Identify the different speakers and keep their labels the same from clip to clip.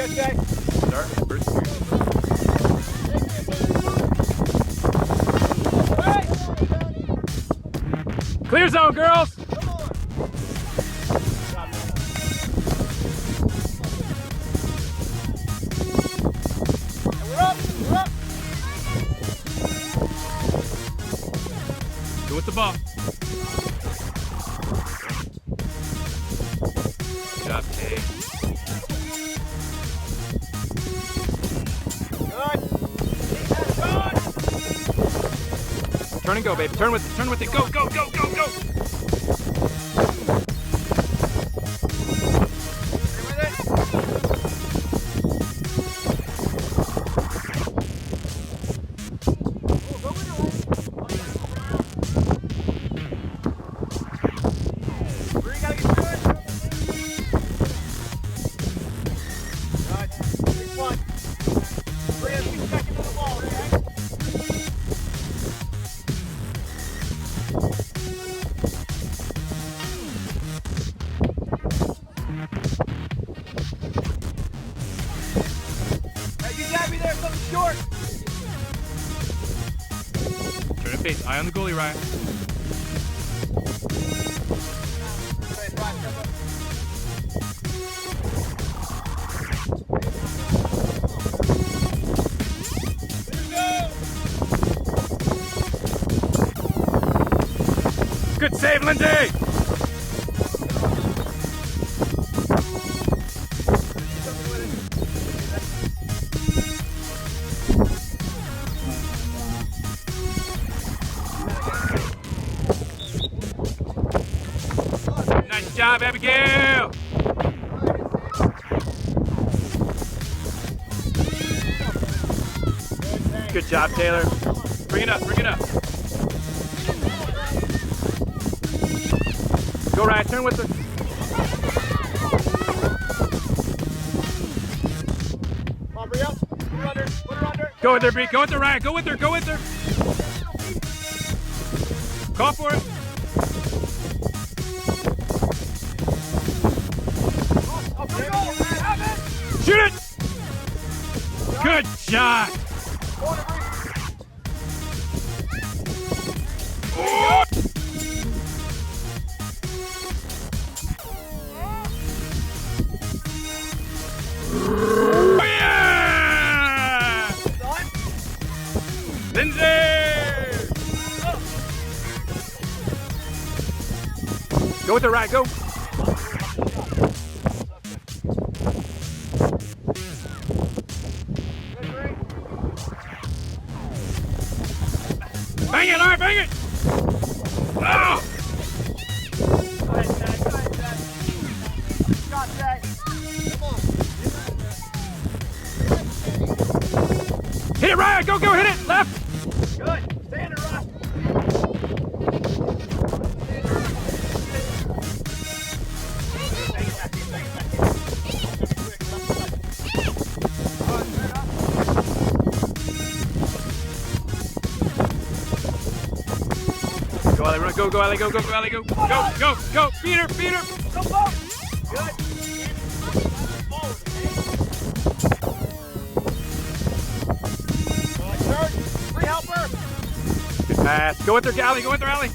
Speaker 1: Good, Jay.
Speaker 2: Start first gear. Clear zone, girls.
Speaker 1: We're up.
Speaker 2: Go with the ball. Good job, Kay.
Speaker 1: Good.
Speaker 2: Turn and go, baby. Turn with it. Turn with it. Go, go, go, go, go.
Speaker 1: Stay with it. Go with it. Where you gotta get through it? Good. Big one. Bring it 2 seconds to the ball, okay? Hey, you got me there, something short.
Speaker 2: Turn and face. Eye on the goalie, Ryan.
Speaker 1: Okay, Ryan, step up.
Speaker 2: Good save, Lindsay. Nice job, Abigail. Good job, Taylor. Bring it up, bring it up. Go, Ryan, turn with it.
Speaker 1: Come on, Bria. Put her under. Put her under.
Speaker 2: Go with her, Bree. Go with her, Ryan. Go with her, go with her. Call for it.
Speaker 1: Up for the goal. Have it.
Speaker 2: Shoot it. Good shot.
Speaker 1: Go on, Bria.
Speaker 2: Oh, yeah!
Speaker 1: Done.
Speaker 2: Lindsay! Go with her, Ryan. Go. Bang it, Art, bang it! Oh!
Speaker 1: Go ahead, Jack. Go ahead, Jack. Shot, Jack. Come on.
Speaker 2: Hit it, Ryan! Go, go, hit it! Left!
Speaker 1: Good. Stay in the rock.
Speaker 2: Go, Allie, run, go, go, Allie, go, go, go, Allie, go, go, go, go, beat her, beat her!
Speaker 1: Go, go. Good. Forward, okay? Third. Free helper.
Speaker 2: Good pass. Go with her, Allie, go with her, Allie.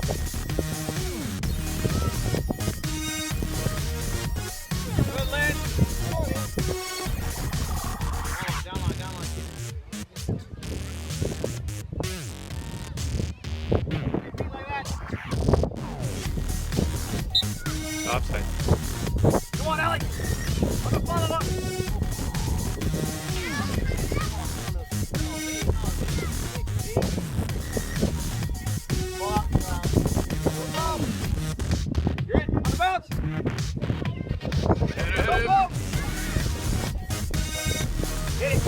Speaker 1: Good, Lynn. Down line, down line. Anything like that.
Speaker 2: Offside.
Speaker 1: Come on, Allie. Let me follow up. You're in. On the bounce. Go, go. Hit it.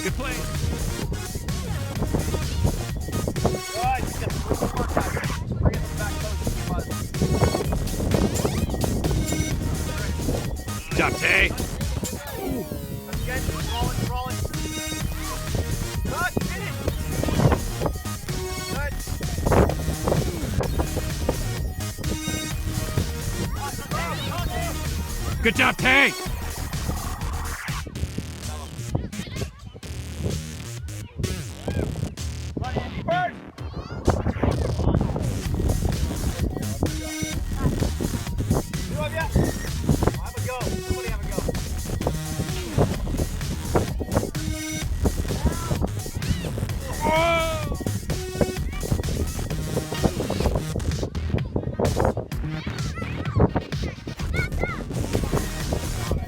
Speaker 2: Good play.
Speaker 1: Good. You got the first work out. Bring it back close.
Speaker 2: Good job, Tay.
Speaker 1: That's good. Rolling, rolling. Good. Hit it. Good.
Speaker 2: Good job, Tay.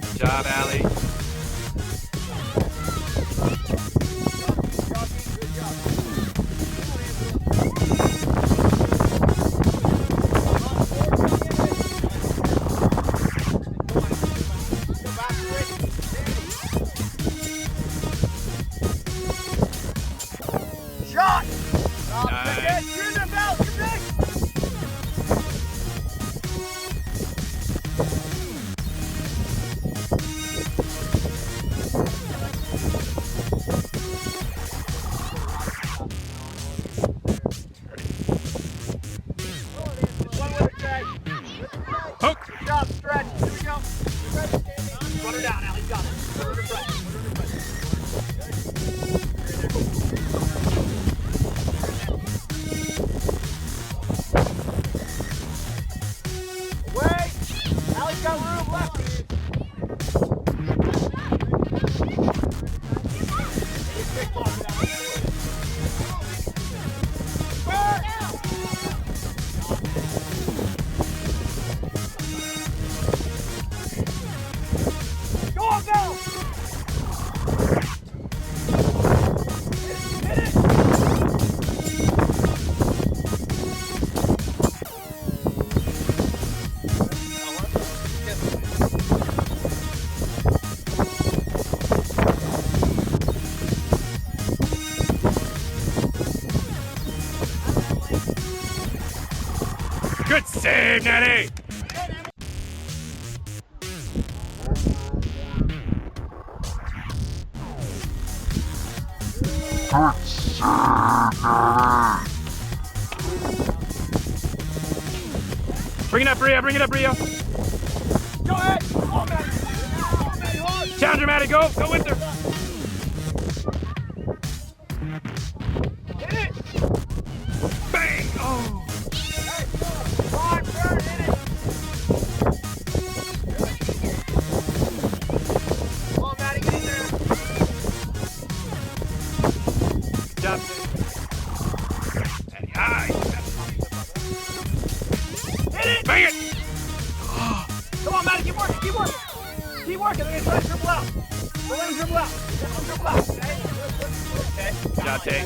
Speaker 2: Good job, Allie.
Speaker 1: Shot!
Speaker 2: Nice.
Speaker 1: You're in the belt, you're big! One with it, Jay.
Speaker 2: Hook.
Speaker 1: Good job, stretch. Here we go. Run her down, Allie. You got it. Put her under pressure. Put her under pressure. Wait! Allie's got room left. Big block it out. Go on, Bell! Hit it!
Speaker 2: Good save, Natty. Bring it up, Bria. Bring it up, Bria.
Speaker 1: Go ahead! Come on, Maddie! Come on, Maddie, hard!
Speaker 2: Challenge her, Maddie. Go. Go with her.
Speaker 1: Hit it!
Speaker 2: Bang. Oh.
Speaker 1: Hey, come on, turn, hit it! Come on, Maddie, get in there!
Speaker 2: Good job, Maddie. Aye.
Speaker 1: Hit it!
Speaker 2: Bang it.
Speaker 1: Come on, Maddie, keep working, keep working! Keep working, they're gonna try to dribble out! We're gonna dribble out! We're gonna dribble out, okay? Okay.
Speaker 2: Good job, Tay.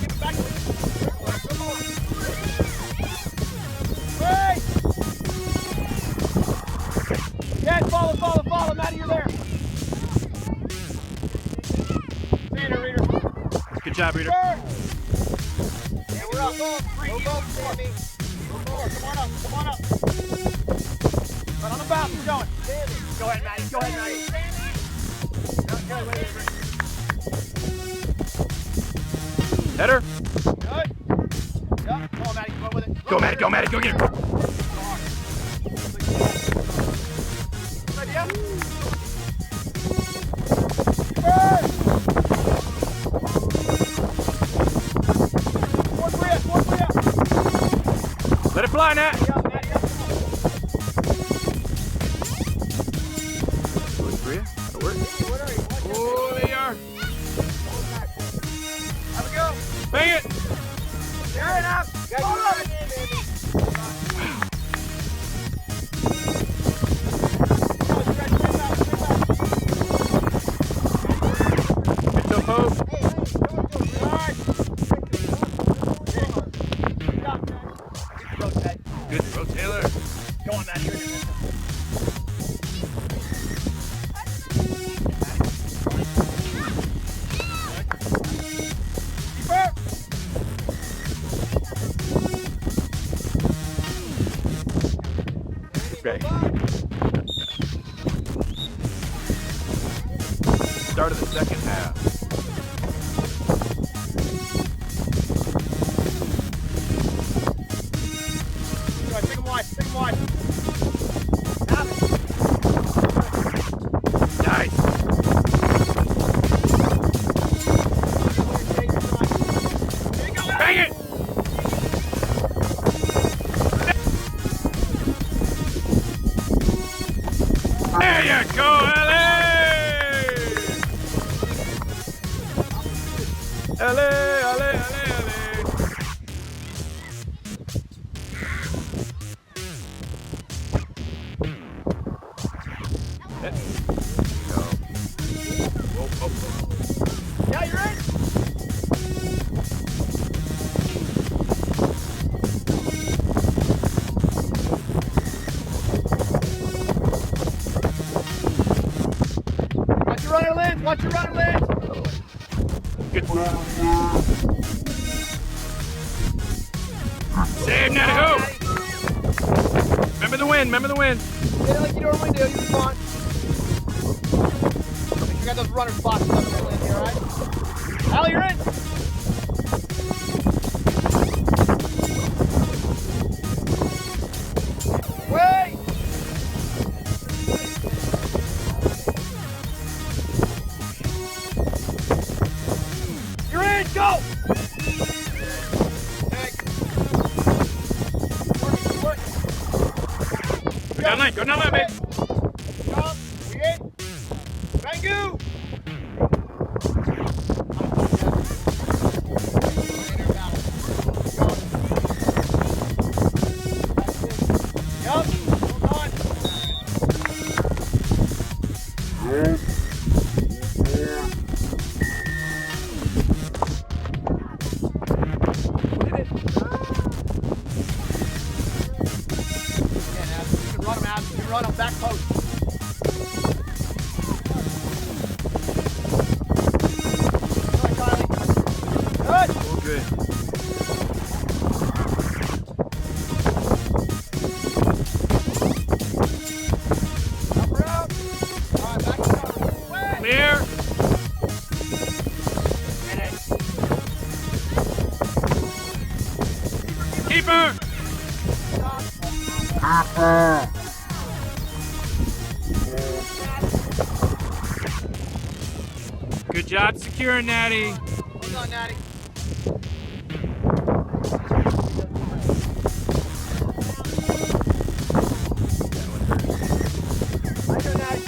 Speaker 1: Give it back to me. Come on. Hey! Yeah, follow, follow, follow, Maddie, you're there! Reader, Reader.
Speaker 2: Good job, Reader.
Speaker 1: Yeah, we're up. Go, Sammy. Come on up, come on up. Right on the bounce, we're going. Go ahead, Maddie, go ahead, Maddie. Okay, wait.
Speaker 2: Header.
Speaker 1: Good. Yeah, come on, Maddie, go with it.
Speaker 2: Go, Maddie. Go, Maddie. Go get her.
Speaker 1: Good idea.
Speaker 2: Let it fly, Nat. Good, Bria. That'll work. Oh, they are.
Speaker 1: Have a go.
Speaker 2: Bang it.
Speaker 1: You're in up.
Speaker 2: Good job, Hope. Good throw, Taylor.
Speaker 1: Go on, Maddie. You're in it.
Speaker 2: Okay. Start of the second half.
Speaker 1: Go ahead, take him wide, take him wide.
Speaker 2: go, Ellie! Ellie, Ellie, Ellie, Ellie. There you go. Whoa, whoa, whoa.
Speaker 1: Yeah, you're in. Watch your runner, Lynn. Watch your runner, Lynn.
Speaker 2: Good. Save, Natty, ho! Remember the wind, remember the wind.
Speaker 1: Get it like you normally do. You respond. Make sure you got those runner spots up there, Lynn, here, all right? Allie, you're in. Wait! You're in, go! Okay. Work.
Speaker 2: Go down line, baby.
Speaker 1: Jump, we in. Bangu! Yup, hold on. You can run them back post. Good, Kylie. Good.
Speaker 2: All good.
Speaker 1: Up or out. All right, back to cover. Way.
Speaker 2: Clear. Keeper. Good job securing, Natty.
Speaker 1: Hold on, Natty. How you doing, Natty?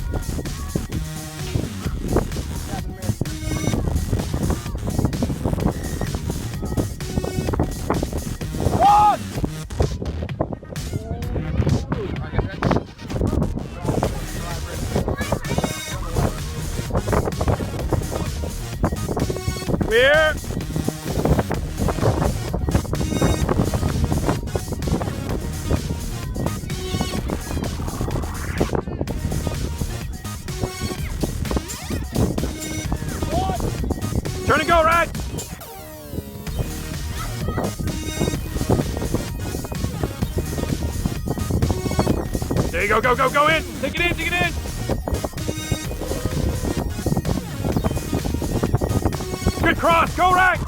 Speaker 1: One!
Speaker 2: Clear. Turn and go, right? There you go, go in. Take it in. Good cross, go right.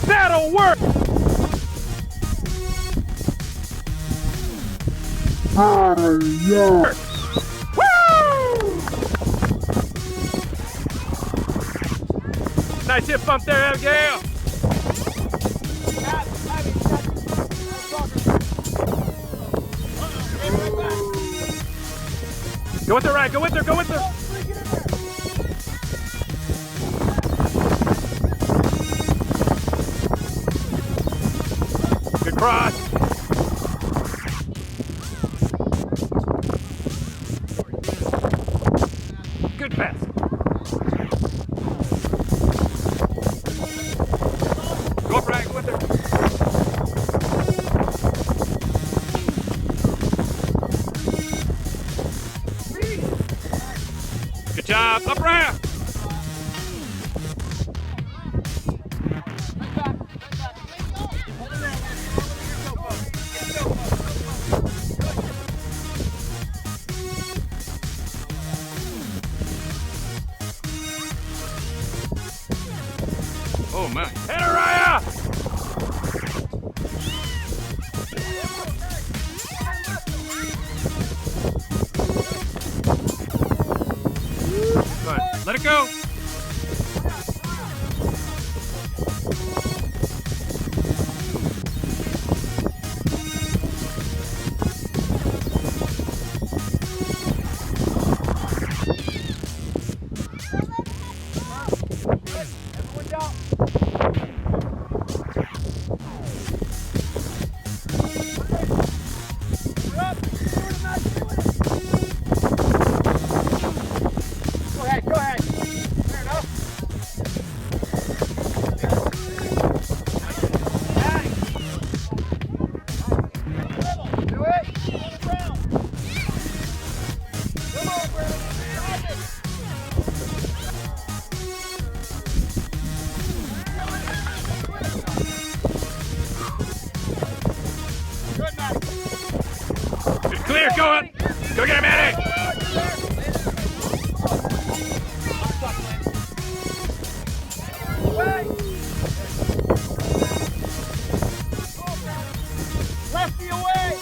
Speaker 2: That'll work.
Speaker 3: Yeah.
Speaker 2: Woo! Nice hip bump there, Abigail. Go with her, right? Go with her. Good cross. Good pass. Go up, right? Go with her. Good job. Up, right? it go.
Speaker 1: Everyone down. We're up. Go ahead, go ahead. Fair enough. Nice. Do it. On the ground. Come on, Brandon. Good, Matty.
Speaker 2: Good, clear, go up. Go get him, Maddie.
Speaker 1: Lefty away.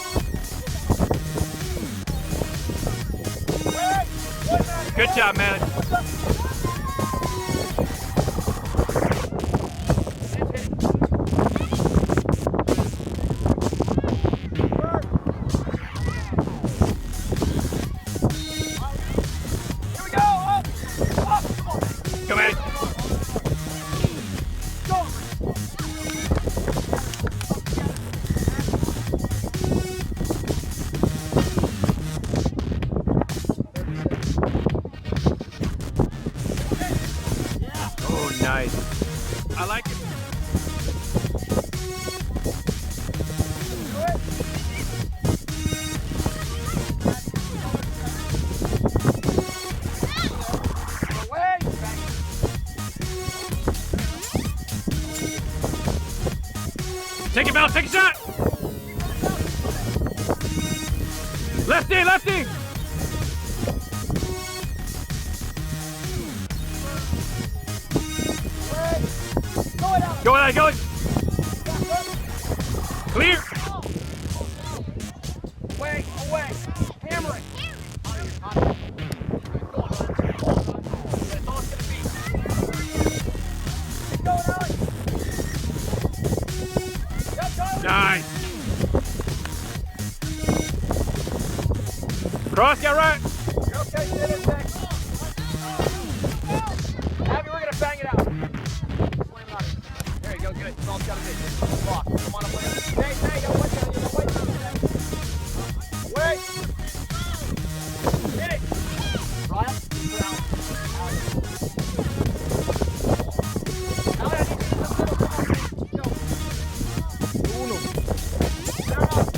Speaker 2: Good job, Maddie. Go, Maddie. Oh, nice. I like it. Take him out, take a shot. Lefty, lefty. Go ahead, go ahead. Clear.
Speaker 1: Away, away. Hammer it. That's all it's gonna be. Keep going, Alex. Yep, Tyler.
Speaker 2: Nice. Cross, get right.
Speaker 1: You're okay, sit in, Zach. Abby, we're gonna bang it out. Slam it out. There you go, good. That's all it's gotta be. Block. Come on up, Lance. Hey, you gotta wait down, Wait. Hit it. Ryan, ground. Out. I need you in the middle. Come on, go. Uno. Fair enough.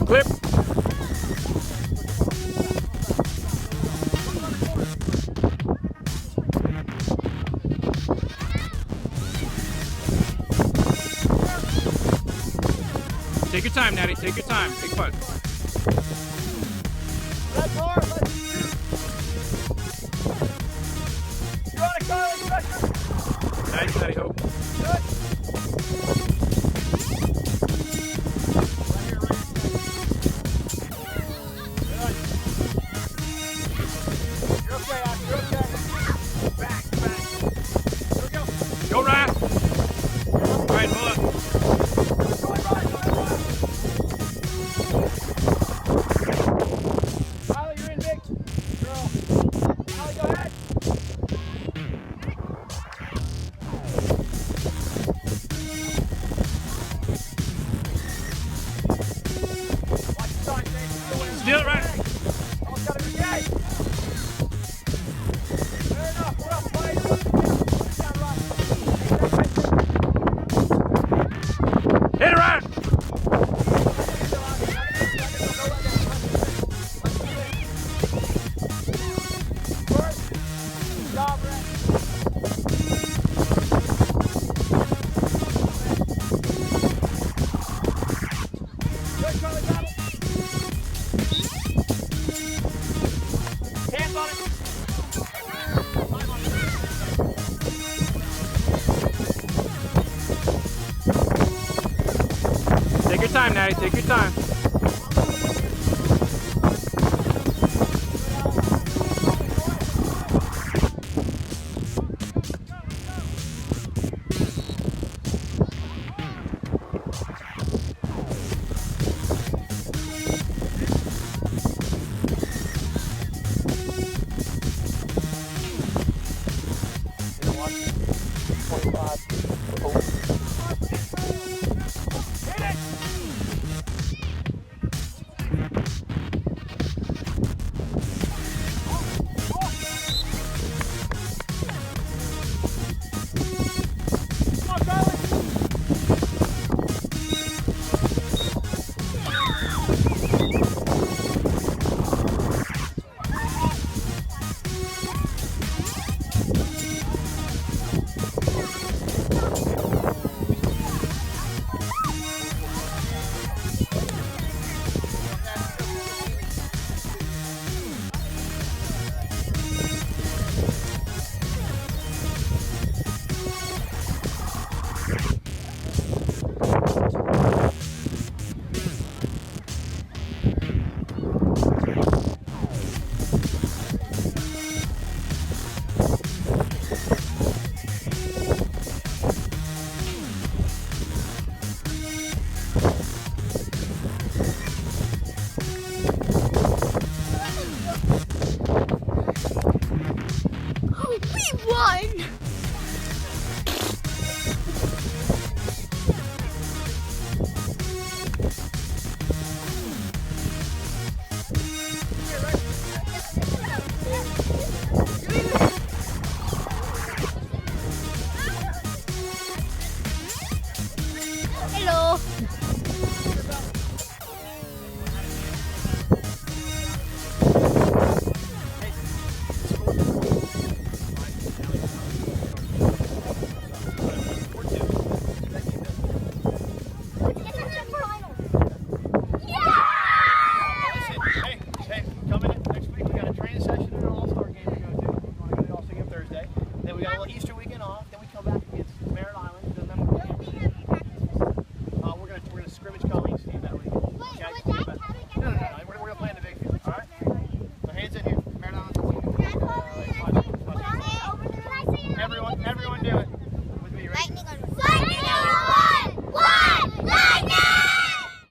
Speaker 2: Clip. Take your time, Natty. Take your time. Take fun.
Speaker 1: That's hard. Let's shoot. You want to call it pressure?
Speaker 2: Nice, Natty Hope.
Speaker 1: Good. You're okay, Ash. You're okay. Back. Here we go.
Speaker 2: Go, Ryan. All right, hold up.
Speaker 1: Go ahead, Ryan. Tyler, you're in, Vic. Girl. Tyler, go ahead.
Speaker 2: time, Natty. Take your time.
Speaker 3: We won! Hello!
Speaker 1: Easter weekend off, then we come back against Merritt Island, and then we're gonna scrimmage Colleen's team that week. Okay? No, we're gonna play in the big field. All right. So hands in here, Merritt Island. Everyone do it.